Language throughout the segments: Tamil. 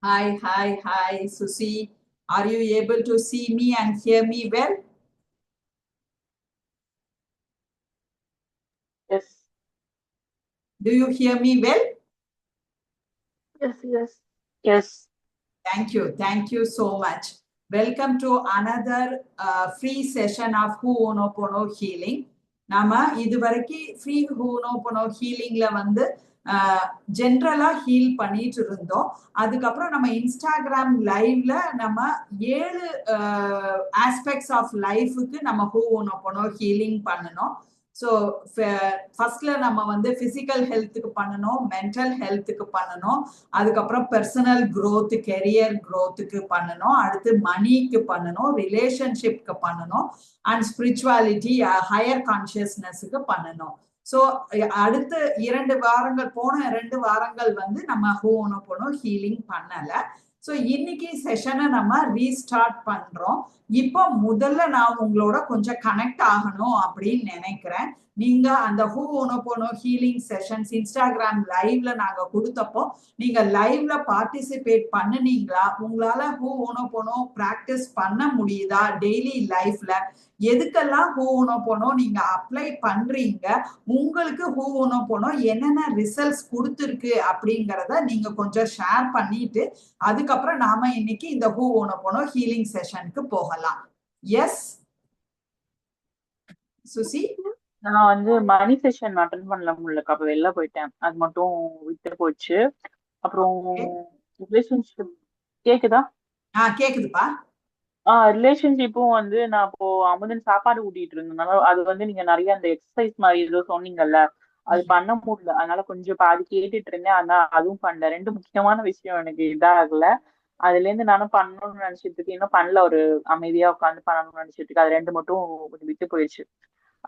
Hi, Susie. Are you able to see me and hear me well? Yes, Do you hear me well? yes. Yes. Thank you so much. Welcome to another free session of Ho'onopono healing. நாம இதுவரைக்கும் ஃப்ரீ ஹூனோபோனோ ஹீலிங்ல வந்து ஜென்ரலா ஹீல் பண்ணிட்டு இருந்தோம். அதுக்கப்புறம் நம்ம இன்ஸ்டாகிராம் லைவ்ல நம்ம 7 ஆஸ்பெக்ட்ஸ் ஆஃப் லைஃபுக்கு நம்ம ஹூனோபோனோ ஹீலிங் பண்ணணும். ஸோ ஃபர்ஸ்ட்ல நம்ம வந்து பிசிக்கல் ஹெல்த்துக்கு பண்ணணும், மென்டல் ஹெல்த்துக்கு பண்ணணும், அதுக்கப்புறம் பர்சனல் growth கெரியர் growthக்கு பண்ணணும், அடுத்து மணிக்கு பண்ணணும், ரிலேஷன்ஷிப்க்கு பண்ணணும், அண்ட் ஸ்பிரிச்சுவாலிட்டி ஹையர் கான்சியஸ்னஸ்க்கு பண்ணணும். ஸோ அடுத்த 2 வாரங்கள் போன 2 வாரங்கள் வந்து நம்ம ஹோனோபோனோ ஹீலிங் பண்ணல. ஸோ இன்னைக்கு செஷனை நம்ம ரீஸ்டார்ட் பண்றோம். இப்போ முதல்ல நான் உங்களோட கொஞ்சம் கனெக்ட் ஆகணும் அப்படின்னு நினைக்கிறேன். நீங்க அந்த ஹூனோபோனோ ஹீலிங் செஷன்ஸ் இன்ஸ்டாகிராம் லைவ்ல நாங்க கொடுத்தப்போ நீங்க லைவ்ல பார்ட்டிசிபேட் பண்ணுனீங்களா? உங்களால ஹூனோபோனோ பிராக்டிஸ் பண்ண முடியுதா டெய்லி லைஃப்ல? எதுக்கெல்லாம் ஹூனோபோனோ நீங்க அப்ளை பண்றீங்க? உங்களுக்கு ஹூனோபோனோ என்னென்ன ரிசல்ட்ஸ் கொடுத்துருக்கு அப்படிங்கறத நீங்க கொஞ்சம் ஷேர் பண்ணிட்டு அதுக்கப்புறம் நாம இன்னைக்கு இந்த ஹூனோபோனோ ஹீலிங் செஷனுக்கு போகலாம். எஸ் சுசி? நான் வந்து மணி செஷன் அட்டன் பண்ண முடியல, அப்ப வெளில போயிட்டேன். அது மட்டும் விட்டு போச்சு. அப்புறம் ரிலேஷன்ஷிப் கேக்குதா? கேக்குதுப்பா. ரிலேஷன்ஷிப்பும் வந்து நான் இப்போ அமுதன் சாப்பாடு ஊட்டிட்டு இருந்ததுனால அது வந்து நீங்க நிறைய அந்த எக்ஸசைஸ் மாதிரி ஏதோ சொன்னீங்கல்ல, அது பண்ண முடியல. அதனால கொஞ்சம் பாதி கேட்டுட்டு இருந்தேன். அதனால அதுவும் பண்ணல. 2 முக்கியமான விஷயம் எனக்கு இதாகல. அதுல இருந்து நானும் பண்ணணும்னு நினைச்சிட்டு இருக்கேன். இன்னும் பண்ணல. ஒரு அமைதியா உட்காந்து பண்ணணும்னு நினைச்சிட்டு இருக்கேன். அது 2 மட்டும் கொஞ்சம் விட்டு போயிடுச்சு.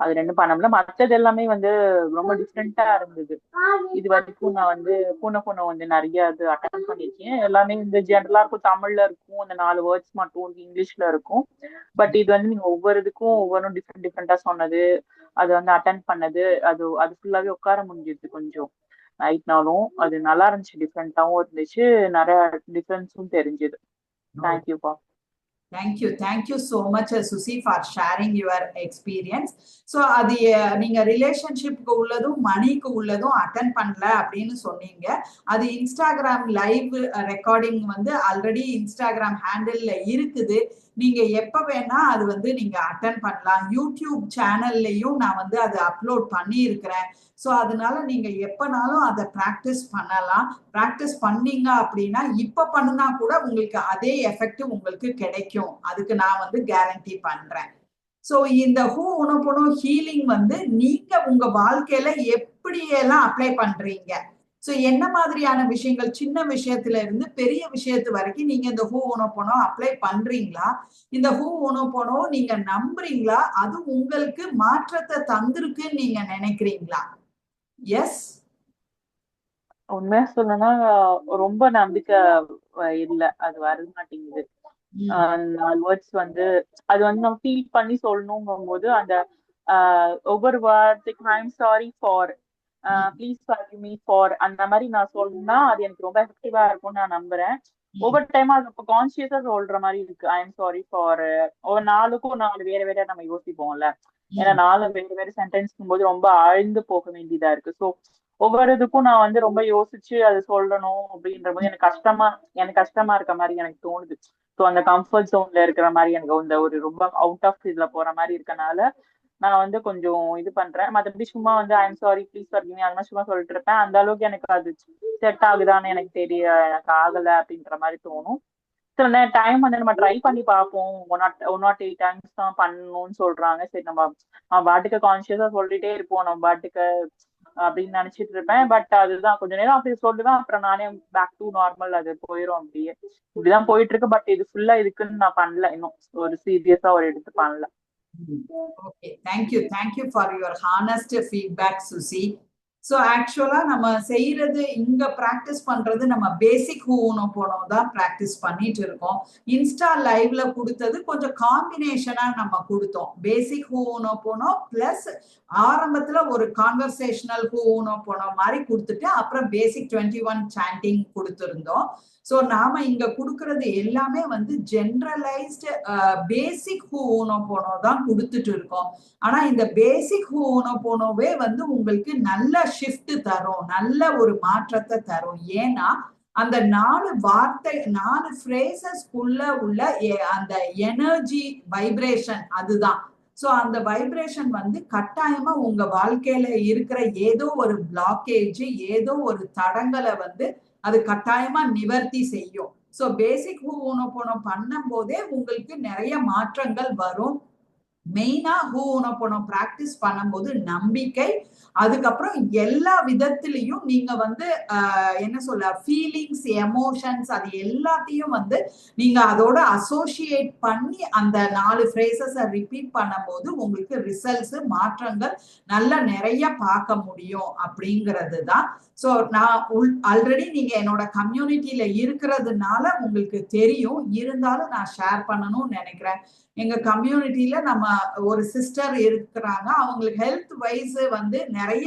அது 2 பண்ணல. மற்றது எல்லாமே வந்து ரொம்ப டிஃப்ரெண்டா இருந்தது. இது வரைக்கும் நான் வந்து பூனை வந்து நிறைய இது அட்டன் பண்ணிருக்கேன். எல்லாமே வந்து ஜென்ரலா இருக்கும், தமிழ்ல இருக்கும், அந்த 4 வேர்ட்ஸ் மட்டும் இங்கிலீஷ்ல இருக்கும். பட் இது வந்து நீங்க ஒவ்வொரு இதுக்கும் ஒவ்வொன்றும் டிஃப்ரெண்டா சொன்னது, அது வந்து அட்டன் பண்ணது, அது அது ஃபுல்லாவே உட்கார முடிஞ்சது கொஞ்சம் நைட்னாலும். அது நல்லா இருந்துச்சு, டிஃப்ரெண்டாவும் இருந்துச்சு, நிறைய டிஃபரன்ஸும் தெரிஞ்சது. தேங்க்யூப்பா. Thank you so much, Susi, for sharing your experience. So அது நீங்க ரிலேஷன்ஷிப்க்கு உள்ளதும் மணிக்கு உள்ளதும் அட்டன் பண்ணல அப்படின்னு சொன்னீங்க. அது இன்ஸ்டாகிராம் லைவ் ரெக்கார்டிங் வந்து ஆல்ரெடி இன்ஸ்டாகிராம் ஹேண்டில்ல இருக்குது. நீங்க எப்ப வேணா அது வந்து நீங்க அட்டன் பண்ணலாம். யூடியூப் சேனல்லையும் நான் வந்து அதை அப்லோட் பண்ணி இருக்கிறேன். ஸோ அதனால நீங்க எப்பனாலும் அதை ப்ராக்டிஸ் பண்ணலாம். ப்ராக்டிஸ் பண்ணீங்க அப்படின்னா இப்ப பண்ணுனா கூட உங்களுக்கு அதே எஃபெக்ட் உங்களுக்கு கிடைக்கும். அதுக்கு நான் வந்து கேரண்டி பண்றேன். ஸோ இந்த ஹூனோபோனோ ஹீலிங் வந்து நீங்க உங்க வாழ்க்கையில எப்படியெல்லாம் அப்ளை பண்றீங்க? ஸோ என்ன மாதிரியான விஷயங்கள், சின்ன விஷயத்துல இருந்து பெரிய விஷயத்து வரைக்கும் நீங்க இந்த ஹூனோபோனோ அப்ளை பண்றீங்களா? இந்த ஹூனோபோனோ நீங்க நம்புறீங்களா? அது உங்களுக்கு மாற்றத்தை தந்திருக்குன்னு நீங்க நினைக்கிறீங்களா? எஸ். உண்மையா சொல்லணும்னா ரொம்ப நம்பிக்கை இல்ல, அது வர மாட்டேங்குது. 4 வேர்ட்ஸ் வந்து அது வந்து நம்ம ஃபீல் பண்ணி சொல்லணுங்கும் போது அந்த ஒவ்வொரு வார்த்தைக்கும் I'm sorry for, please forgive me for, அந்த மாதிரி நான் சொல்லணும்னா அது எனக்கு ரொம்ப எஃபெக்டிவா இருக்கும்னு நான் நம்புறேன். ஒவ்வொரு டைம் அது இப்போ கான்சியஸா சொல்ற மாதிரி இருக்கு. ஐ எம் சாரி ஃபார் ஒரு 4க்கும் 4 வேற வேற நம்ம யோசிப்போம்ல. ஏன்னா 4 வேற வேற சென்டென்ஸ்க்கும் போது ரொம்ப ஆழ்ந்து போக வேண்டியதா இருக்கு. ஸோ ஒவ்வொரு இதுக்கும் நான் வந்து ரொம்ப யோசிச்சு அது சொல்லணும் அப்படின்ற போது எனக்கு கஷ்டமா இருக்க மாதிரி எனக்கு தோணுது. ஸோ அந்த கம்ஃபர்ட் ஜோன்ல இருக்கிற மாதிரி எனக்கு இந்த ஒரு ரொம்ப அவுட் ஆஃப் இதுல போற மாதிரி இருக்கனால நான் வந்து கொஞ்சம் இது பண்றேன். மற்றபடி சும்மா வந்து I'm sorry please forgive me அந்த சும்மா சொல்லிட்டு இருப்பேன். அந்த அளவுக்கு எனக்கு அது செட் ஆகுதான்னு எனக்கு எனக்கு ஆகல அப்படின்ற மாதிரி தோணும். சில டைம் வந்து நம்ம ட்ரை பண்ணி பார்ப்போம். ஒன் நாட் 8 டைம்ஸ் தான் பண்ணணும்னு சொல்றாங்க. சரி நம்ம பாட்டுக்கு கான்சியஸா சொல்லிட்டே இருப்போம் நம்ம பாட்டுக்கு அப்படின்னு நினைச்சிட்டு இருப்பேன். பட் அதுதான் கொஞ்ச நேரம் அப்படி சொல்லுவேன், அப்புறம் நானே பேக் டு நார்மல் அது போயிடும். அப்படியே இப்படிதான் போயிட்டு இருக்கு. பட் இது ஃபுல்லா இதுக்குன்னு நான் பண்ணல, இன்னும் ஒரு சீரியஸா ஒரு எடுத்து பண்ணல. Okay, thank you for your honest feedback, Susie. So ஆக்சுவலா நம்ம செய்யறது இங்க ப்ராக்டிஸ் பண்றது நம்ம பேசிக் ஹூனோபோனோ தான் ப்ராக்டிஸ் பண்ணிட்டு இருக்கோம். இன்ஸ்டா லைவ்ல கொடுத்தது கொஞ்சம் காம்பினேஷனா நம்ம கொடுத்தோம். பேசிக் ஹூனோபோனோ பிளஸ் ஆரம்பத்துல ஒரு கான்வர்சேஷனல் ஹூனோபோனோ மாதிரி கொடுத்துட்டு அப்புறம் பேசிக் 21 சாண்டிங் கொடுத்துருந்தோம். ஸோ நாம இங்க கொடுக்கறது எல்லாமே வந்து ஜென்ரலைஸ்டு பேசிக் ஹூனோபோனோ தான் கொடுத்துட்டு இருக்கோம். ஆனா இந்த பேசிக் ஹூனோபோனோவே வந்து உங்களுக்கு நல்ல ஷிஃப்ட் தரும், நல்ல ஒரு மாற்றத்தை தரும். ஏன்னா அந்த 4 வார்த்தை 4 ஃப்ரேசஸ்க்குள்ள உள்ள அந்த எனர்ஜி வைப்ரேஷன் அதுதான். ஸோ அந்த வைப்ரேஷன் வந்து கட்டாயமா உங்க வாழ்க்கையில இருக்கிற ஏதோ ஒரு பிளாக்கேஜ், ஏதோ ஒரு தடங்களை வந்து அது கட்டாயமா நிவர்த்தி செய்யும். ஸோ பேசிக் ஹூனோபோனோ பண்ணும் போதே உங்களுக்கு நிறைய மாற்றங்கள் வரும். மெயினா ஹூனோபோனோ பிராக்டிஸ் பண்ணும்போது நம்பிக்கை, அதுக்கப்புறம் எல்லா விதத்திலையும் நீங்க வந்து என்ன சொல்ல ஃபீலிங்ஸ், எமோஷன்ஸ் அது எல்லாத்தையும் வந்து நீங்க அதோட அசோசியேட் பண்ணி அந்த 4 ஃப்ரேசஸை ரிப்பீட் பண்ணும்போது உங்களுக்கு ரிசல்ட்ஸ், மாற்றங்கள் நல்லா நிறைய பார்க்க முடியும் அப்படிங்கிறது தான். ஸோ நான் ஆல்ரெடி நீங்க என்னோட கம்யூனிட்டியில இருக்கிறதுனால உங்களுக்கு தெரியும், இருந்தாலும் நான் ஷேர் பண்ணணும்னு நினைக்கிறேன். எங்க கம்யூனிட்டியில நம்ம ஒரு சிஸ்டர் இருக்கிறாங்க, அவங்களுக்கு ஹெல்த் வைஸ் வந்து நிறைய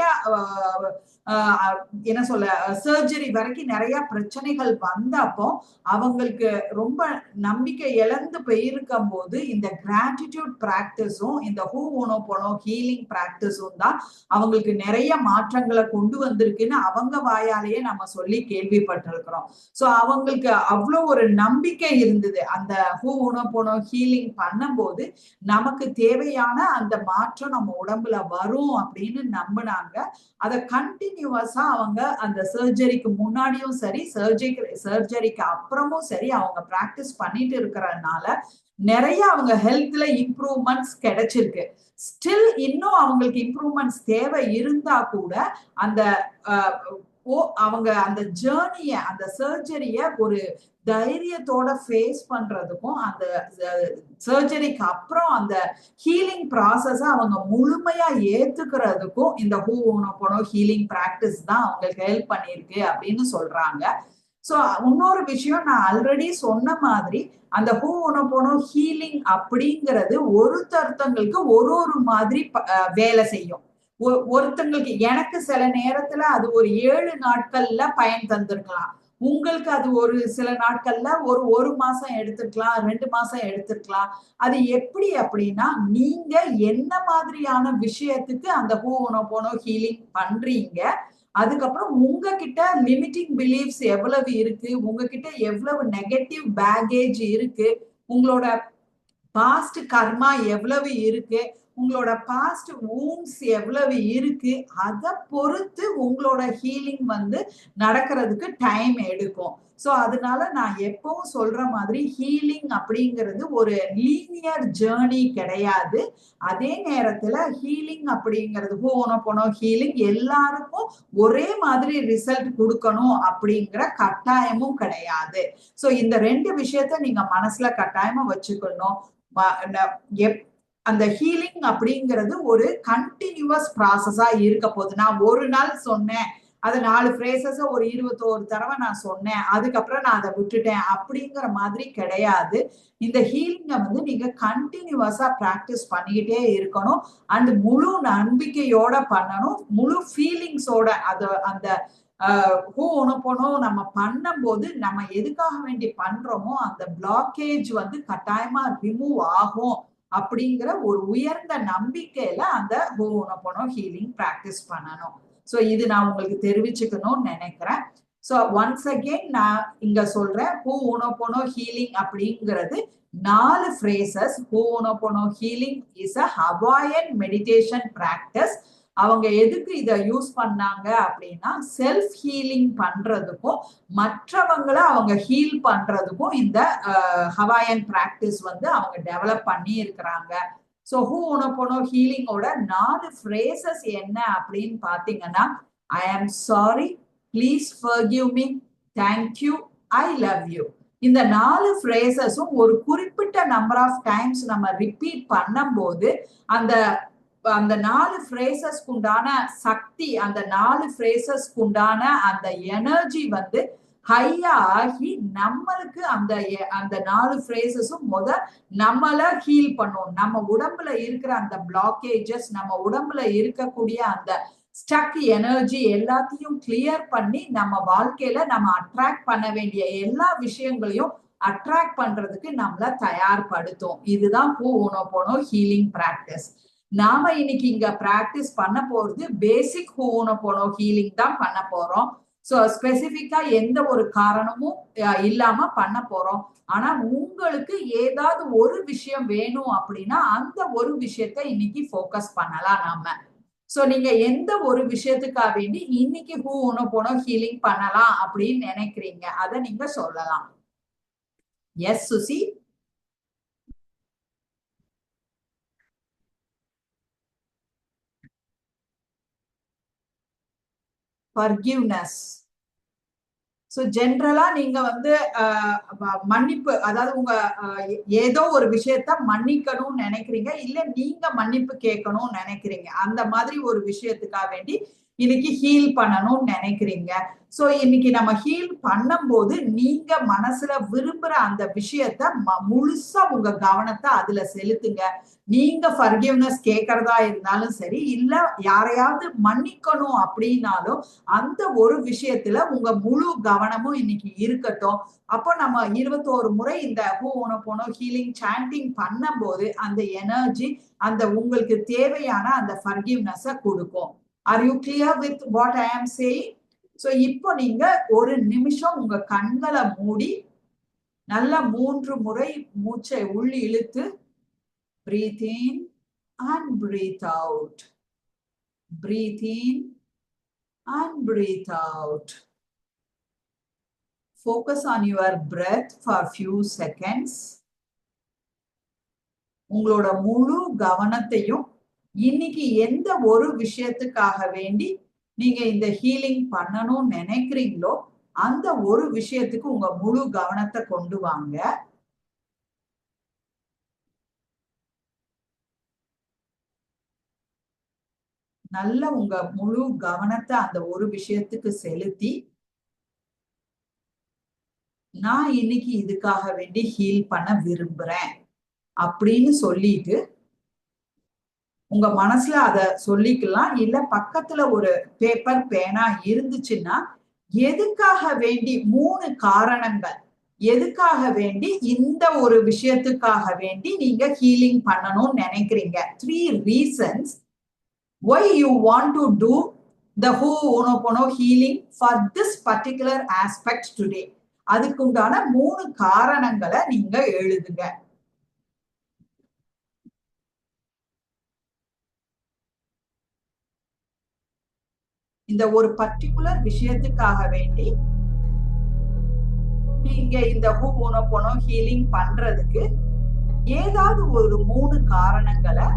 என்ன சொல்ல சர்ஜரி வரைக்கும் நிறைய பிரச்சனைகள் வந்தப்போ அவங்களுக்கு ரொம்ப நம்பிக்கை இழந்து போயிருக்கும் போது இந்த கிராட்டிடியூட் பிராக்டிஸும் இந்த ஹூனோபோனோ ஹீலிங் பிராக்டிஸும் தான் அவங்களுக்கு நிறைய மாற்றங்களை கொண்டு வந்திருக்குன்னு அவங்க வாயாலேயே நம்ம சொல்லி கேள்விப்பட்டிருக்கிறோம். ஸோ அவங்களுக்கு அவ்வளோ ஒரு நம்பிக்கை இருந்தது. அந்த ஹூனோபோனோ ஹீலிங் பண்ணும்போது நமக்கு தேவையான அந்த மாற்றம் நம்ம உடம்புல வரும் அப்படின்னு நம்பினாங்க. அதை கண்டினியூவஸா அவங்க அந்த சர்ஜரிக்கு முன்னாடியும் சரி, சர்ஜரிக்கு அப்புறமும் சரி அவங்க பிராக்டிஸ் பண்ணிட்டு இருக்கிறதுனால நிறைய அவங்க ஹெல்த்ல இம்ப்ரூவ்மெண்ட்ஸ் கிடைச்சிருக்கு. ஸ்டில் இன்னும் அவங்களுக்கு இம்ப்ரூவ்மெண்ட்ஸ் தேவை இருந்தா கூட அந்த அவங்க அந்த ஜேர்னிய, அந்த சர்ஜரிய ஒரு தைரியத்தோட ஃபேஸ் பண்றதுக்கும், அந்த சர்ஜரிக்கு அப்புறம் அந்த ஹீலிங் ப்ராசஸ அவங்க முழுமையா ஏத்துக்கிறதுக்கும் இந்த ஹூனோபோனோ ஹீலிங் பிராக்டிஸ் தான் அவங்களுக்கு ஹெல்ப் பண்ணிருக்கு அப்படின்னு சொல்றாங்க. ஸோ இன்னொரு விஷயம், நான் ஆல்ரெடி சொன்ன மாதிரி அந்த ஹூனோபோனோ ஹீலிங் அப்படிங்கிறது ஒருத்தருக்கு ஒரு மாதிரி வேலை செய்யும். ஒருத்தங்களுக்கு எனக்கு சில நேரத்துல அது ஒரு 7 நாட்கள்ல பயன் தந்திருக்கலாம், உங்களுக்கு அது ஒரு சில நாட்கள்ல ஒரு மாசம் எடுத்துக்கலாம், 2 மாசம் எடுத்துக்கலாம். அது எப்படி அப்படின்னா நீங்க என்ன மாதிரியான விஷயத்துக்கு அந்த ஹூனோபோனோ ஹீலிங் பண்றீங்க, அதுக்கப்புறம் உங்ககிட்ட லிமிட்டிங் பிலீஃப்ஸ் எவ்வளவு இருக்கு, உங்ககிட்ட எவ்வளவு நெகட்டிவ் பேகேஜ் இருக்கு, உங்களோட பாஸ்ட் கர்மா எவ்வளவு இருக்கு, உங்களோட பாஸ்ட் வூண்ட்ஸ் எவ்வளவு இருக்கு, அதை பொறுத்து உங்களோட ஹீலிங் வந்து நடக்கிறதுக்கு டைம் எடுக்கும். ஸோ அதனால நான் எப்பவும் சொல்ற மாதிரி ஹீலிங் அப்படிங்கிறது ஒரு லீனியர் ஜேர்னி கிடையாது. அதே நேரத்துல ஹீலிங் அப்படிங்கிறது ஹூனோபோனோ ஹீலிங் எல்லாருக்கும் ஒரே மாதிரி ரிசல்ட் கொடுக்கணும் அப்படிங்கிற கட்டாயமும் கிடையாது. ஸோ இந்த 2 விஷயத்த நீங்க மனசுல கட்டாயமா வச்சுக்கணும். அந்த ஹீலிங் அப்படிங்கிறது ஒரு கண்டினியூவஸ் ப்ராசஸா இருக்க போகுது. நான் ஒரு நாள் சொன்னேன், அது 4 ஃப்ரேசஸ ஒரு 21 தடவை நான் சொன்னேன், அதுக்கப்புறம் நான் அதை விட்டுட்டேன் அப்படிங்கிற மாதிரி கிடையாது. இந்த ஹீலிங்கை வந்து நீங்க கண்டினியூவஸா பிராக்டிஸ் பண்ணிக்கிட்டே இருக்கணும். அண்ட் முழு நம்பிக்கையோட பண்ணணும், முழு ஃபீலிங்ஸோட. அந்த ஹூனோபோனோ நம்ம பண்ணும்போது நம்ம எதுக்காக வேண்டி பண்றோமோ அந்த பிளாக்கேஜ் வந்து கட்டாயமா ரிமூவ் ஆகும் அப்படிங்கிற ஒரு உயர்ந்த நம்பிக்கையில அந்த ஹூனோபோனோ ஹீலிங் பிராக்டிஸ் பண்ணணும். ஸோ இது நான் உங்களுக்கு தெரிவிச்சுக்கணும்னு நினைக்கிறேன். ஸோ ஒன்ஸ் அகெயின் நான் இங்க சொல்றேன், ஹூனோபோனோ ஹீலிங் அப்படிங்கிறது 4 phrases. Ho'oponopono healing is a Hawaiian meditation practice. அவங்க எதுக்கு இதை யூஸ் பண்ணாங்க அப்படின்னா செல்ஃப் ஹீலிங் பண்றதுக்கும் மற்றவங்களை அவங்க ஹீல் பண்றதுக்கும் இந்த ஹவாயன் பிராக்டிஸ் வந்து அவங்க டெவலப் பண்ணி இருக்கிறாங்க. ஸோ ஹூனோபோனோ ஹீலிங்கோட 4 ஃப்ரேசஸ் என்ன அப்படின்னு பாத்தீங்கன்னா, I am sorry, please forgive me, thank you, I love you. இந்த 4 ஃப்ரேசஸும் ஒரு குறிப்பிட்ட நம்பர் ஆஃப் டைம்ஸ் நம்ம ரிப்பீட் பண்ணும்போது அந்த அந்த 4 ஃப்ரேசஸ்க்கு உண்டான சக்தி, அந்த 4 ஃப்ரேசஸ்க்கு உண்டான அந்த எனர்ஜி வந்து ஹையா ஆகி நம்மளுக்கு அந்த 4 ஃப்ரேசஸும் நம்மள ஹீல் பண்ணும். நம்ம உடம்புல இருக்கிற அந்த பிளாக்கேஜஸ், நம்ம உடம்புல இருக்கக்கூடிய அந்த ஸ்டக் எனர்ஜி எல்லாத்தையும் கிளியர் பண்ணி நம்ம வாழ்க்கையில நம்ம அட்ராக்ட் பண்ண வேண்டிய எல்லா விஷயங்களையும் அட்ராக்ட் பண்றதுக்கு நம்மள தயார்படுத்தும். இதுதான் ஹோனோபோனோ ஹீலிங் பிராக்டிஸ். நாம இன்னைக்கு இங்க பிராக்டிஸ் பண்ண போறது பேசிக் ஹோனோபோனோ ஹீலிங் தான் பண்ண போறோம். சோ ஸ்பெசிபிக்கா எந்த ஒரு காரணமும் இல்லாம பண்ண போறோம். ஆனா உங்களுக்கு ஏதாவது ஒரு விஷயம் வேணும் அப்படின்னா அந்த ஒரு விஷயத்த இன்னைக்கு ஃபோக்கஸ் பண்ணலாம் நாம. சோ நீங்க எந்த ஒரு விஷயத்துக்காக வேண்டி இன்னைக்கு ஹோனோபோனோ ஹீலிங் பண்ணலாம் அப்படின்னு நினைக்கிறீங்க, அதை நீங்க சொல்லலாம். எஸ் சுசி. forgiveness. சோ ஜென்ரலா நீங்க வந்து மன்னிப்பு, அதாவது உங்க ஏதோ ஒரு விஷயத்த மன்னிக்கணும்னு நினைக்கிறீங்க, இல்ல நீங்க மன்னிப்பு கேட்கணும்னு நினைக்கிறீங்க. அந்த மாதிரி ஒரு விஷயத்துக்காக வேண்டி இன்னைக்கு ஹீல் பண்ணணும்னு நினைக்கிறீங்க. சோ இன்னைக்கு நம்ம ஹீல் பண்ணும் போது நீங்க மனசுல விரும்புற அந்த விஷயத்த முழுசா உங்க கவனத்தை அதுல செலுத்துங்க. நீங்க ஃபர்கிவ்னஸ் கேட்கறதா இருந்தாலும் சரி, இல்ல யாரையாவது மன்னிக்கணும் அப்படின்னாலும் அந்த ஒரு விஷயத்துல உங்க முழு கவனமும் இன்னைக்கு இருக்கட்டும். அப்போ நம்ம 21 முறை இந்த ஹோனோபோனோ ஹீலிங் சாண்டிங் பண்ணும் போது அந்த எனர்ஜி அந்த உங்களுக்கு தேவையான அந்த ஃபர்கிவ்னஸ கொடுக்கும். Are you clear with what I am saying? So இப்போ நீங்க ஒரு நிமிஷம் உங்க கண்களை மூடி நல்லா 3 முறை மூச்சை உள் இழுத்து breathe in and breathe out. Breathe in and breathe out. Focus on your breath for few seconds. உங்களோட முழு கவனத்தையும் இன்னைக்கு எந்த ஒரு விஷயத்துக்காக வேண்டி நீங்க இந்த ஹீலிங் பண்ணணும்னு நினைக்கிறீங்களோ அந்த ஒரு விஷயத்துக்கு உங்க முழு கவனத்தை கொண்டு வாங்க. நல்ல உங்க முழு கவனத்தை அந்த ஒரு விஷயத்துக்கு செலுத்தி, நான் இன்னைக்கு இதுக்காக வேண்டி ஹீல் பண்ண விரும்புறேன் அப்படின்னு சொல்லிட்டு உங்க மனசுல அத சொல்லிக்கலாம். இல்ல பக்கத்துல ஒரு பேப்பர் பேனா இருந்துச்சுன்னா எதுக்காக வேண்டி 3 காரணங்கள், எதுக்காக வேண்டி இந்த ஒரு விஷயத்துக்காக வேண்டி நீங்க ஹீலிங் பண்ணணும்னு நினைக்கிறீங்க. 3 reasons why you want to do the Ho'oponopono healing for this particular aspect today. அதுக்கு உண்டான 3 காரணங்களை நீங்க எழுதுங்க. இந்த ஒரு பர்டிகுலர் விஷயத்துக்காக வேண்டி நீங்க இந்த ஹோனோபோனோ ஹீலிங் பண்றதுக்கு ஏதாவது ஒரு 3 காரணங்களை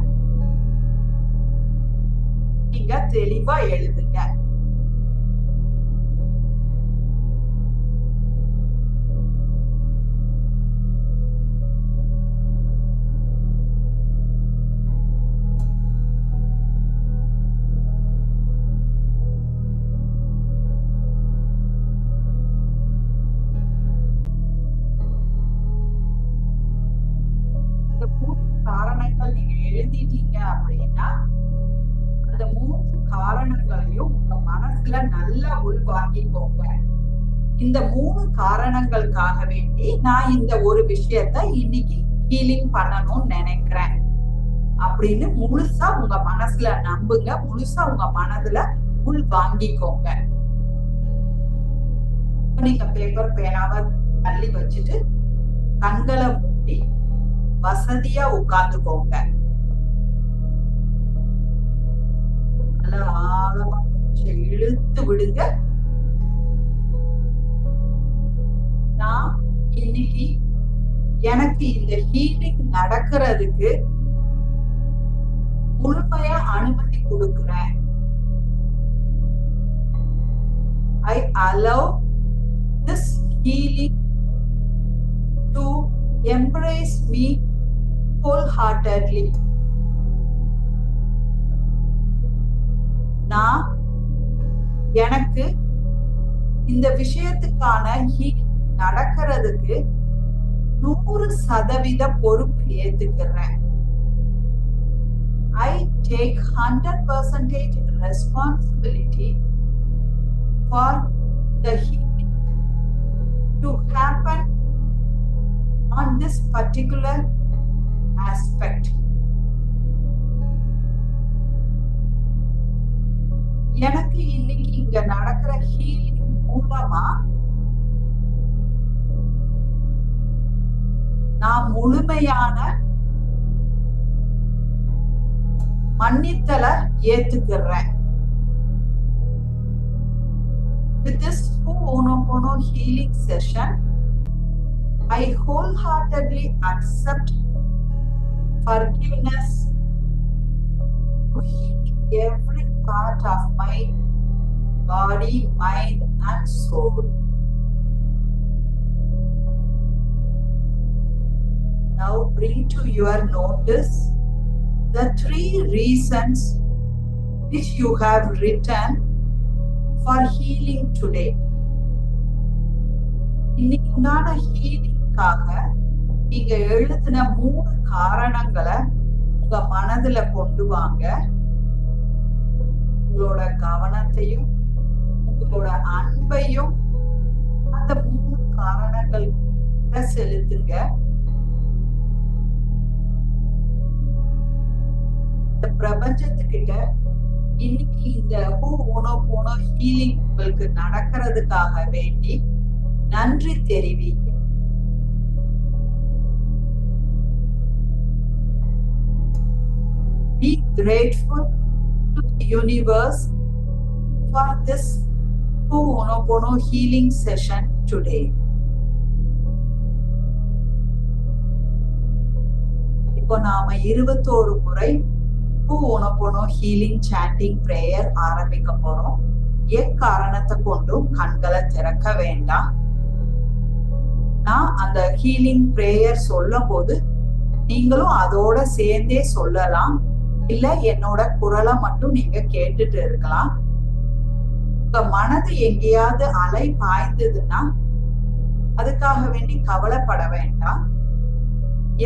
நீங்க தெளிவா எழுதுங்க. காரணங்கள் நீங்க எழுதிட்டீங்க அப்படின்னா அந்த 3 காரணங்களையும் உங்க மனசுல நல்லா உள்வாங்கிக்கோங்க. இந்த 3 காரணங்களுக்காக வேண்டி நான் இந்த ஒரு விஷயத்த இன்னைக்கு ஹீலிங் பண்ணணும்னு நினைக்கிறேன் அப்படின்னு முழுசா உங்க மனசுல நம்புங்க. முழுசா உங்க மனதுல உள்வாங்கிக்கோங்க. நீங்க பேப்பர் பேனாவை தள்ளி வச்சுட்டு கண்களை மூடி வசதியா உட்கார்ந்துக்கோங்க. நல்லா ஆழமா இழுத்து விடுங்க. நான் இன்னைக்கு எனக்கு இந்த ஹீலிங் நடக்கிறதுக்கு முழுமையா அனுமதி கொடுக்கிறேன். I allow this healing to embrace me wholeheartedly. நான் எனக்கு இந்த விஷயத்துக்கான நடக்கிறதுக்கு 100% பொறுப்பு ஏத்துக்கிறேன். I take 100% responsibility for the healing to happen on this particular aspect. எனக்கு இன்னைக்கு இங்க நடக்கிற ஹீலிங் மூலமா நான் முழுமையான மன்னித்தலை ஏத்துக்கிறேன். With this Ho'onopono healing session, I wholeheartedly accept forgiveness to heal every part of my body, mind, and soul. Now bring to your notice the 3 reasons which you have written for healing today. இன்னைக்கு உண்டான ஹீலிங்காக நீங்க எழுதின 3 காரணங்களை உங்க மனதுல கொண்டு வாங்க. உங்களோட கவனத்தையும் உங்களோட அன்பையும் அந்த 3 காரணங்கள் செலுத்துங்க. இந்த பிரபஞ்சத்துக்கிட்ட இன்னைக்கு இந்த ஹோ'onopono ஹீலிங் உங்களுக்கு நடக்கிறதுக்காக வேண்டி நன்றி தெரிவிங்க. Be grateful to the universe for this Ho'onopono healing session today. இப்போ நாம 21 முறை Ho'onopono healing chanting prayer ஆரம்பிக்க போறோம். எக்காரணத்தை கொண்டும் கண்களை திறக்க வேண்டாம். நான் அந்த ஹீலிங் பிரேயர் சொல்லும் போது நீங்களும் அதோட சேர்ந்தே சொல்லலாம். இல்ல என்னோட குரலை மட்டும் நீங்க கேட்டுட்டு இருக்கலாம். உங்க மனது எங்கேயாவது அலை பாய்ந்ததுன்னா அதுக்காக வேண்டி கவலைப்பட வேண்டாம்.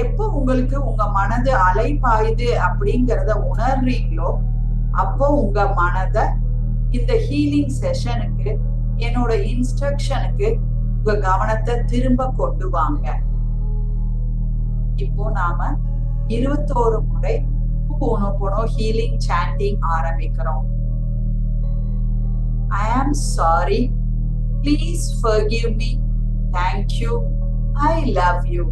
எப்போ உங்களுக்கு உங்க மனது அலை பாயுது அப்படிங்கிறத உணர்றீங்களோ அப்போ உங்க மனதை இந்த ஹீலிங் செஷனுக்கு என்னோட இன்ஸ்ட்ரக்ஷனுக்கு உங்க கவனத்தை திரும்ப கொண்டு வாங்க. இப்போ நாம 21 முறை Ho'onopono healing chanting ஆரம்பிக்கிறோம். I am sorry. Please forgive me. Thank you. I love you.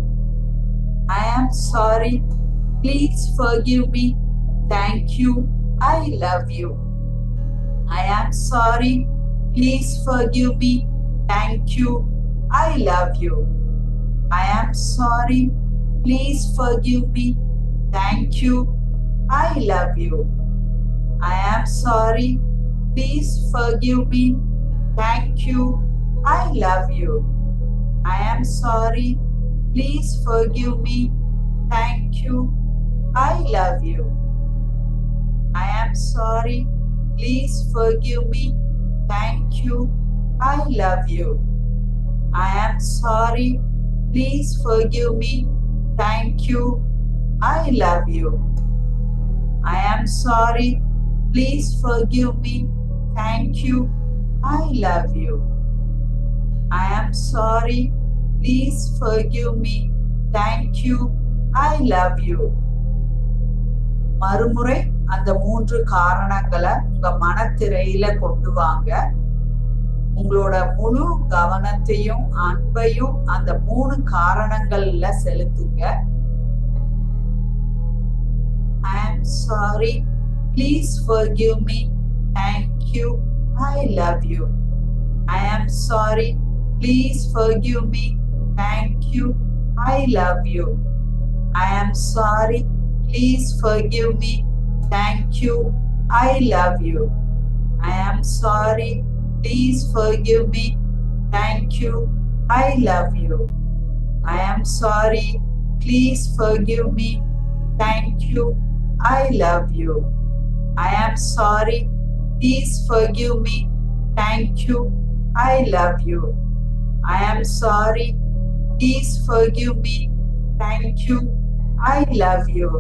I am sorry. Please forgive me. Thank you. I love you. I am sorry. Please forgive me. Thank you. I love you. I am sorry. Please forgive me. Thank you. I love you. I am sorry. Please forgive me. Thank you. I love you. I am sorry. Please forgive me. Thank you. I love you. I am sorry. Please forgive me. Thank you. I love you. I am sorry. Please forgive me. Thank you. I love you. I am sorry. Please forgive me. Thank you. I love you. I am sorry. Please forgive me. Thank you. I love you. மறுமுறை அந்த 3 காரணங்களை உங்க மனத்திரையில கொண்டு வாங்க. உங்களோட முழு கவனத்தையும் அன்பையும் அந்த 3 காரணங்கள்ல செலுத்துங்க. I am sorry. Please forgive me. Thank you. I love you. I am sorry. Please forgive me. Thank you. I love you. I am sorry. Please forgive me. Thank you. I love you. I am sorry. Please forgive me. Thank you. I love you. I am sorry. Please forgive me. Thank you. I love you. I am sorry. Please forgive me. Thank you. I love you. I am sorry. Please forgive me. Thank you. I love you.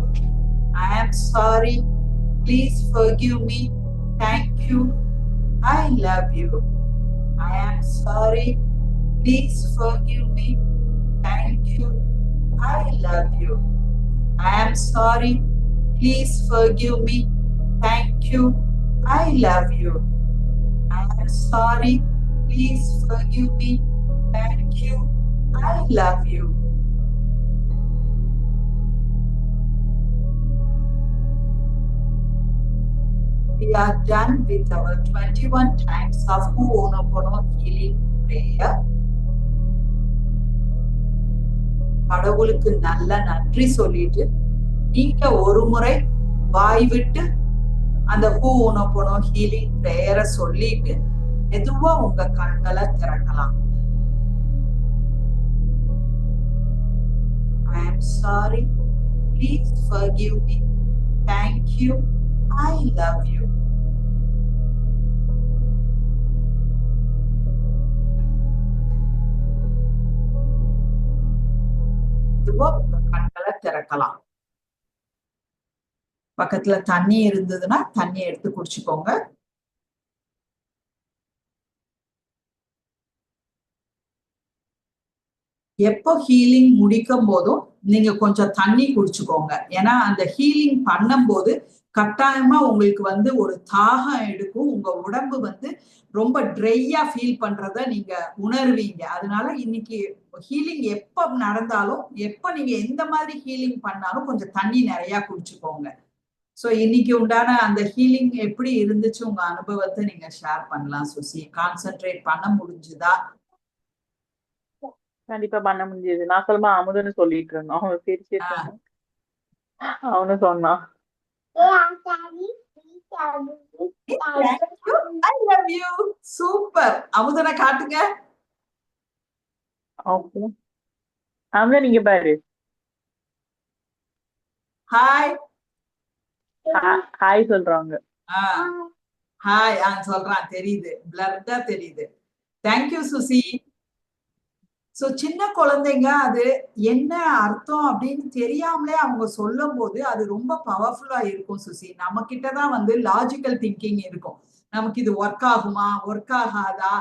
I am sorry. Please forgive me. Thank you. I love you. I am sorry. Please forgive me. Thank you. I love you. I am sorry. Please forgive me. Thank you. I love you. I am sorry. Please forgive me. Thank you. I love you. We are done with our 21 times of Ho'oponopono healing prayer. கடவுளுக்கு நல்ல நன்றி சொல்லிட்டு நீங்க ஒரு முறை வாய் விட்டு அந்த Ho'oponopono ஹீலிங் பிரேயரை சொல்லிட்டு மெதுவா உங்க கண்களை திறக்கலாம். I am sorry. Please forgive me. Thank you. I love you. மெதுவா உங்க கண்களை திறக்கலாம். பக்கத்துல தண்ணி இருந்ததுன்னா தண்ணி எடுத்து குடிச்சுக்கோங்க. எப்போ ஹீலிங் முடிக்கும் போதும் நீங்க கொஞ்சம் தண்ணி குடிச்சுக்கோங்க. ஏன்னா அந்த ஹீலிங் பண்ணும் போது கட்டாயமா உங்களுக்கு வந்து ஒரு தாகம் எடுக்கும். உங்க உடம்பு வந்து ரொம்ப ட்ரையா ஃபீல் பண்றத நீங்க உணர்வீங்க. அதனால இன்னைக்கு ஹீலிங் எப்ப நடந்தாலும், எப்ப நீங்க எந்த மாதிரி ஹீலிங் பண்ணாலும் கொஞ்சம் தண்ணி நிறைய குடிச்சுக்கோங்க. சோ இன்னைக்கு உண்டான அந்த ஹீலிங் எப்படி இருந்துச்சு, உங்க அனுபவத்தை நீங்க ஷேர் பண்ணலாம். சுசி, கான்சென்ட்ரேட் பண்ண முடிஞ்சுதா? கண்டிப்பா பண்ண முடிஞ்சது. நான் சொல்லுமா அமுதன்னு சொல்லிட்டு இருந்தோம். அவன் சிரிச்சு அவனு சொன்னான். I love you. சூப்பர். அமுதனை காட்டுங்க. ஓகே அமுதன் நீங்க பாரு. ஹாய் ஹாய் சொல்றாங்க. ஹாய் சொல்றான். தெரியுது, பிளர்டா தெரியுது. தேங்க்யூ சுசி. சோ சின்ன குழந்தைங்க அது என்ன அர்த்தம் அப்படின்னு தெரியாமலே அவங்க சொல்லும் போது அது ரொம்ப பவர்ஃபுல்லா இருக்கும் சுசி. நம்ம கிட்டதான் வந்து லாஜிக்கல் திங்கிங் இருக்கும். நமக்கு இது ஒர்க் ஆகுமா, ஒர்க் ஆகாதா,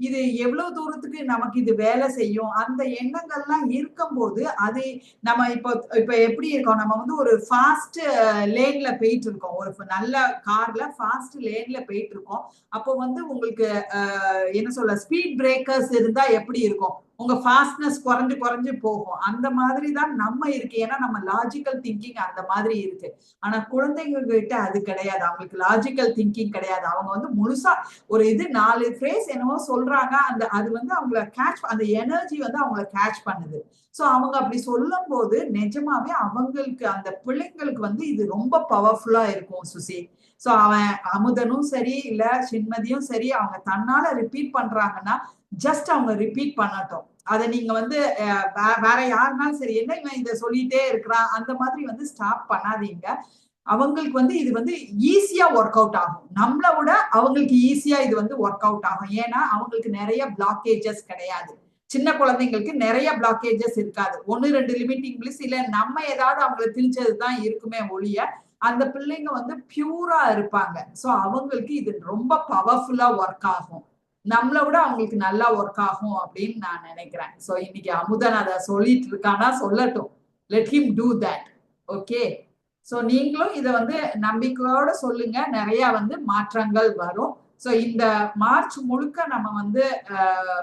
இது எவ்வளவு தூரத்துக்கு நமக்கு இது வேலை செய்யும், அந்த எண்ணங்கள்லாம் இருக்கும்போது அது நம்ம இப்ப எப்படி இருக்கோம், நம்ம வந்து ஒரு ஃபாஸ்ட் லேன்ல போயிட்டு இருக்கோம். ஒரு நல்ல கார்ல ஃபாஸ்ட் லேன்ல போயிட்டு இருக்கோம். அப்போ வந்து உங்களுக்கு என்ன சொல்ல, ஸ்பீட் பிரேக்கர்ஸ் இருந்தா எப்படி இருக்கும், உங்க ஃபாஸ்ட்னஸ் குறைஞ்சு குறைஞ்சு போகும். அந்த மாதிரி தான் நம்ம இருக்கு. ஏன்னா நம்ம லாஜிக்கல் திங்கிங் அந்த மாதிரி இருக்கு. ஆனா குழந்தைங்க கிட்ட அது கிடையாது. அவங்களுக்கு லாஜிக்கல் திங்கிங் கிடையாது. அவங்க வந்து முழுசா ஒரு இது 4 ஃப்ரேஸ் என்னவோ சொல்றாங்க, அந்த அது வந்து அவங்கள கேட்ச், அந்த எனர்ஜி வந்து அவங்கள கேட்ச் பண்ணுது. சோ அவங்க அப்படி சொல்லும் போது நிஜமாவே அவங்களுக்கு, அந்த பிள்ளைங்களுக்கு வந்து இது ரொம்ப பவர்ஃபுல்லா இருக்கும் சுசி. சோ அவன் அமுதனும் சரி இல்ல சின்மதியும் சரி, அவங்க தன்னால ரிப்பீட் பண்றாங்கன்னா ஜஸ்ட் அவங்க ரிப்பீட் பண்ணட்டும். அதை நீங்க வந்து வேற யாருனாலும் சரி, என்ன இவன் இதை சொல்லிட்டே இருக்கிறான் அந்த மாதிரி வந்து ஸ்டாப் பண்ணாதீங்க. அவங்களுக்கு வந்து இது வந்து ஈஸியா ஒர்க் அவுட் ஆகும். நம்மளை விட அவங்களுக்கு ஈஸியா இது வந்து ஒர்க் அவுட் ஆகும். ஏன்னா அவங்களுக்கு நிறைய பிளாக்கேஜஸ் கிடையாது. சின்ன குழந்தைங்களுக்கு நிறைய பிளாக்கேஜஸ் இருக்காது. 1-2 லிமிட்டிங் பிளிஸ் இல்ல நம்ம ஏதாவது அவங்களை திணிச்சதுதான் இருக்குமே ஒழிய அந்த பிள்ளைங்க வந்து பியூரா இருப்பாங்க. சோ அவங்களுக்கு இது ரொம்ப பவர்ஃபுல்லா ஒர்க் ஆகும். நம்மளை விட அவங்களுக்கு நல்லா ஒர்க் ஆகும் அப்படின்னு நான் நினைக்கிறேன். சோ இன்னைக்கு அமுதன் அதை சொல்லிட்டு இருக்கானா, சொல்லட்டும். Let him do that. Okay. So நீங்களும் இதை வந்து நம்பிக்கையோட சொல்லுங்க. நிறைய வந்து மாற்றங்கள் வரும். சோ இந்த மார்ச் முழுக்க நம்ம வந்து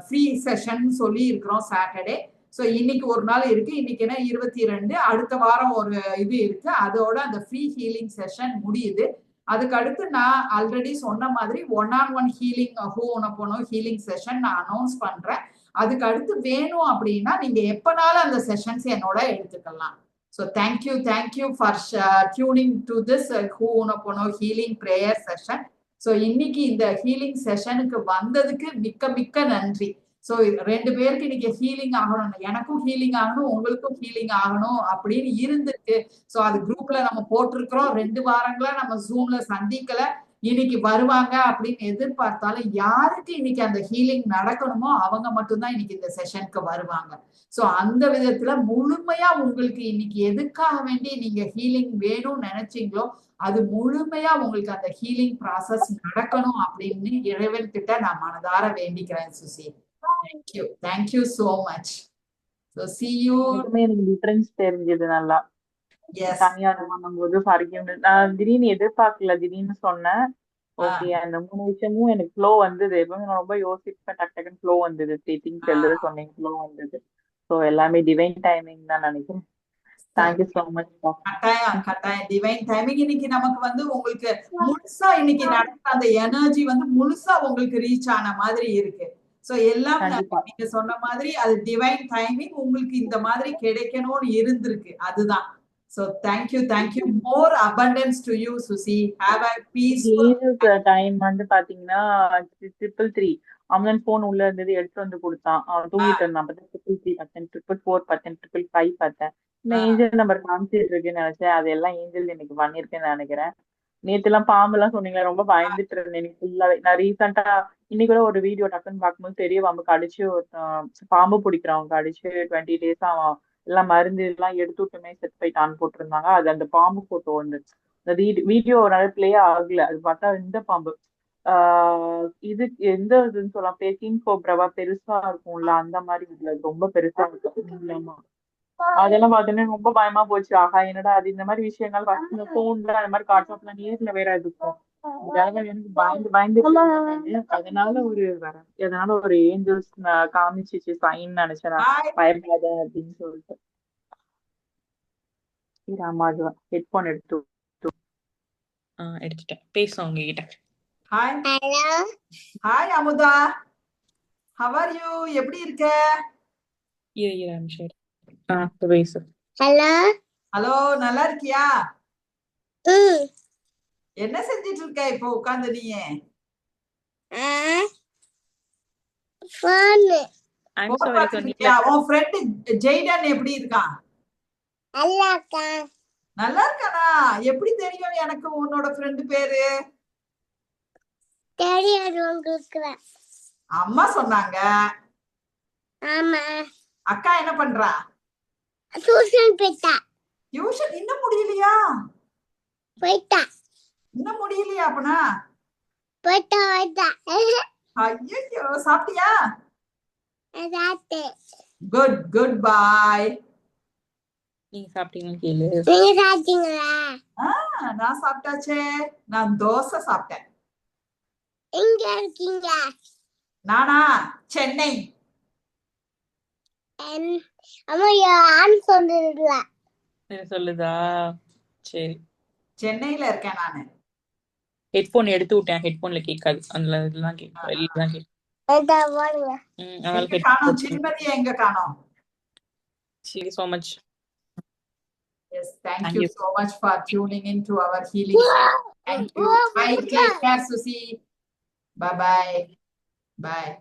ஃப்ரீ செஷன் சொல்லி இருக்கிறோம் சாட்டர்டே. சோ இன்னைக்கு ஒரு நாள் இருக்கு. இன்னைக்கு என்ன 22, அடுத்த வாரம் ஒரு இது இருக்கு. அதோட அந்த ஃப்ரீ ஹீலிங் செஷன் முடியுது. அதுக்கு அடுத்து நான் ஆல்ரெடி சொன்ன மாதிரி 1-on-1 healing, Ho'oponopono healing session நான் அனௌன்ஸ் பண்றேன். அதுக்கு அடுத்து வேணும் அப்படின்னா நீங்க எப்பனாலும் அந்த செஷன்ஸ் என்னோட எடுத்துக்கலாம். So thank you for tuning to this Ho'oponopono healing prayer session. So இன்னைக்கு இந்த ஹீலிங் செஷனுக்கு வந்ததுக்கு மிக்க மிக்க நன்றி. சோ 2 பேருக்கு இன்னைக்கு ஹீலிங் ஆகணும், எனக்கும் ஹீலிங் ஆகணும், உங்களுக்கும் ஹீலிங் ஆகணும் அப்படின்னு இருந்துச்சு. சோ அது குரூப்ல நம்ம போட்டிருக்கிறோம். 2 வாரங்களா நம்ம ஜூம்ல சந்திக்கல. இன்னைக்கு வருவாங்க அப்படின்னு எதிர்பார்த்தாலும் யாருக்கு இன்னைக்கு அந்த ஹீலிங் நடக்கணுமோ அவங்க மட்டும்தான் இன்னைக்கு இந்த செஷனுக்கு வருவாங்க. சோ அந்த விதத்துல முழுமையா உங்களுக்கு இன்னைக்கு எதுக்காக வேண்டி நீங்க ஹீலிங் வேணும்னு நினைச்சீங்களோ அது முழுமையா உங்களுக்கு அந்த ஹீலிங் ப்ராசஸ் நடக்கணும் அப்படின்னு இறைவன் கிட்ட நான் மனதார வேண்டிக்கிறேன் Suchi. Thank you so much. So see you. எனக்கு டிஃபரன்ஸ் தெரிஞ்சது நல்லா. Yes. தனியா பண்ணும்போது forgiveness நான் திடீர்னு எதிர்பார்க்கல, திடீர்னு சொன்னேன். ஓகே அந்த 3 விஷயமும் எனக்கு ஃப்ளோ வந்தது. எப்பவுமே நான் ரொம்ப யோசிப்பேன், டக்கு டக்குன்னு ஃப்ளோ வந்தது. 3 திங்ஸ் எழுத சொன்னீங்க, ஃப்ளோ வந்தது. ஸோ எல்லாமே டிவைன் டைமிங் தான் நினைக்கிறேன். Thank you so much. கட்டாயம் டிவைன் டைமிங். இன்னைக்கு நமக்கு வந்து உங்களுக்கு முழுசா இன்னைக்கு நடக்கிற அந்த எனர்ஜி வந்து முழுசா உங்களுக்கு ரீச் ஆன மாதிரி இருக்கு. சோ எல்லாம் நீங்க சொன்ன மாதிரி அது டிவைன் டைமிங் உங்களுக்கு இந்த மாதிரி கிடைக்கணும்னு இருந்திருக்கு. அதுதான். So thank you more abundance to you Susi. Have a peaceful time வந்து பாத்தீங்கன்னா 333 அவன் போன் உள்ள இருந்தது எடுத்து வந்து கொடுத்தான். அவன் தூங்கிட்டு இருந்தான். 333 பார்த்தேன், 444 பார்த்தேன், 555 பார்த்தேன். இந்த ஏஞ்சல் நம்பர் காமிச்சிட்டு இருக்குன்னு நினைச்சேன். அது எல்லாம் ஏஞ்சல் எனக்கு பண்ணிருக்கேன்னு நினைக்கிறேன். நேத்து எல்லாம் பாம்பு எல்லாம் சொன்னீங்களா, ரொம்ப பயந்துட்டு இருந்தேன். எனக்கு ஃபுல்லாவே நான் ரீசெண்டா இன்னைக்கு கூட ஒரு வீடியோ டக்குன்னு பார்க்கும்போது பெரிய பாம்பு கடிச்சு பாம்பு பிடிக்கிறவங்க கடிச்சு 20 days அவன் எல்லாம் மருந்து எல்லாம் எடுத்து விட்டுமே செட் போயிட்டான்னு போட்டிருந்தாங்க. அது அந்த பாம்பு போட்டோ வந்துச்சு. அந்த வீடியோ நிறைய பிளே ஆகல. அது பார்த்தா இந்த பாம்பு இது எந்த இதுன்னு சொல்லலாம், கிங் கோப்ராவா பெருசா இருக்கும்ல அந்த மாதிரி இதுல ரொம்ப பெருசா இருக்கும். அதெல்லாம் பார்த்தோன்னே ரொம்ப பயமா போச்சு. ஆஹா என்னடா அது இந்த மாதிரி விஷயங்கள் போன்ல அந்த மாதிரி காட்டுறப்பல நேர்ல வேற இருக்கும். எனக்கு பயந்து பயந்து அதனால ஒரு ஏஞ்சல்ஸ் காமிச்சிச்சு சைன் நினைச்சேன், பயப்படாத அப்படின்னு சொல்லிட்டு. ஆமா ஹெட்போன் எடுத்துட்டேன். பேசும் உங்ககிட்ட. Hi hi Amudha, how are you? எப்படி இருக்க? சரி. பேசு. ஹலோ நல்லா இருக்கியா? என்ன செஞ்சிட்டு இருக்க இப்போ உட்கார்ந்து நீ? உன் ஃப்ரெண்ட் ஜெய்டன் எப்படி இருக்கான்? நல்லா இருக்கானா? எப்படி தெரியும் எனக்கு உன்னோட ஃப்ரெண்ட் பேரு? அம்மா சொன்னாங்க. அக்கா என்ன பண்றா? டியூஷன் இன்னும் முடியலையா? இன்னும் முடியலையா? அப்பனா ஐயோ சாப்பிட்டியா? குட் குட் பாய். நீங்க சாப்பிட்டீங்கன்னு கேளு. நான் சாப்பிட்டாச்சே. நான் தோசை சாப்பிட்டேன். எங்க இருக்கீங்க? நானா சென்னை. அம்மா யான் சொல்லுதுல. சொல்லுதா? சரி சென்னையில இருக்கேன் நானு. ஹெட்போன் எடுத்து விட்டேன், ஹெட்போன்ல கேட்காது. அதுல இதெல்லாம் கேட்கும், எல்லாம் கேட்கும். சின்மதியை எங்க காணோம்? Thank you so much. Yes, thank you so much for tuning in to our healing. Thank you. Bye. Take care, Susi. Bye bye. Bye.